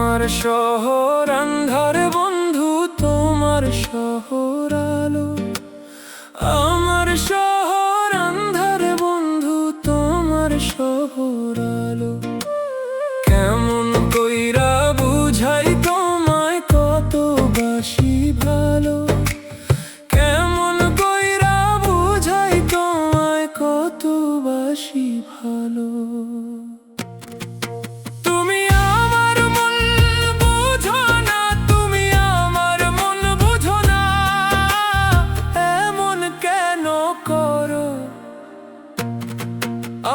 আমার শহর আন্ধারে বন্ধু তোমার শহর আলো। আমার শহর আন্ধারে বন্ধু তোমার শহর আলো। কেমন কইরা বুঝাই তোমায় কতবাসি ভালো। কেমন কইরা বুঝাই তোমায় কতবাসি ভালো।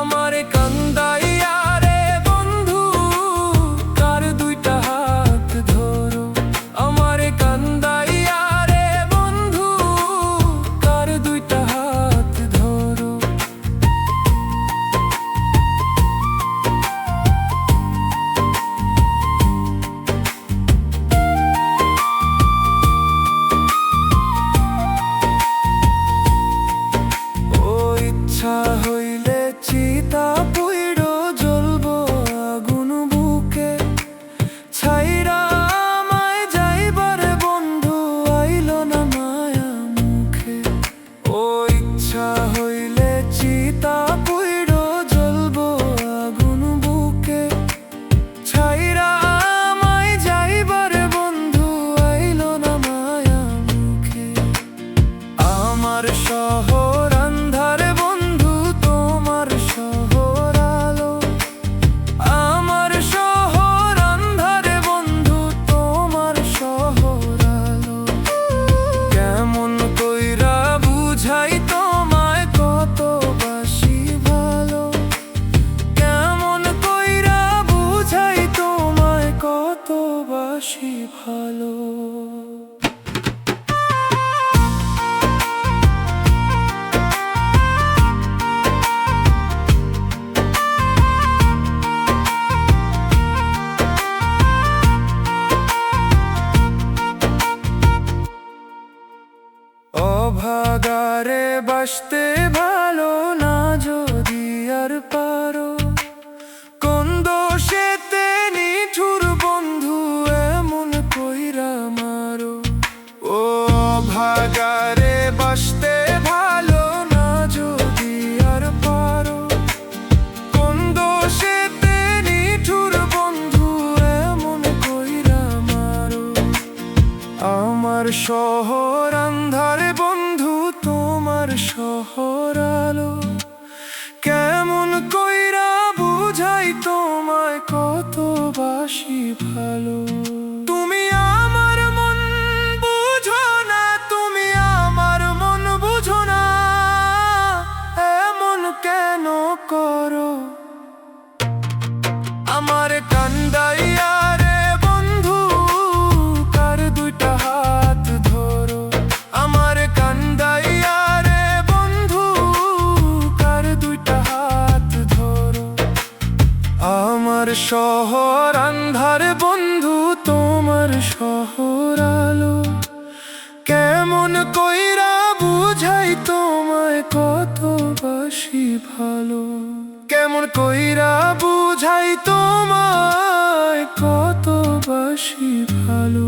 আমারে কান্দাইয়া রে বন্ধু কার দুইটা হাত ধরো। আমারে কান্দাইয়া রে বন্ধু কার দুইটা হাত ধরো। ও ইচ্ছা হইলে চিতা পুইড়ো জ্বলবো আগুন বুকে। ছাইরা আমায় যাইবার বন্ধু আইলো না মায়া মুখে। ও ইচ্ছা হইলে চিতা পুইড়ো জ্বলবো আগুন বুকে। ছাইরা আমায় যাইবার বন্ধু আইলো না মায়া মুখে। আমার শহর আন্ধারে বন্ধু তোমার শহর আলো। আমার শহর আন্ধারে বন্ধু তোমার শহর আলো। কেমন কইরা বুঝাই তোমায় কতবাসি ভালো। কেমন কইরা বুঝাই তোমায় কতবাসি ভালো। অভাগারে বাসতে ভালো না যদি আর পারো। কোন দোষেতে নিঠুর বন্ধু এমন কইরা মারো। ও অভাগারে বাসতে ভালো না যদি আর পারো। কোন দোষেতে নিঠুর বন্ধু এমন কইরা মারো। আমার শহর আন্ধারে বন্ধু তোমার শহর আলো। কেমন কইরা বুঝাই তোমায় কতবাসি ভালো। তুমি আমার মন বুঝো না, তুমি আমার মন বুঝো না। এমন কেন করো আমার কান্দাইয়া রে বন্ধু কার দুইটা হাত ধরো। আমার কান্দাইয়া রে বন্ধু কার দুইটা হাত ধরো। আমার শহর আন্ধারে বন্ধু তোমার শহর আলো। কেমন কইরা বুঝাই তোমায় কতবাসি ভালো। কেমন কইরা বুঝাই তোমায় কতবাসি ভালো।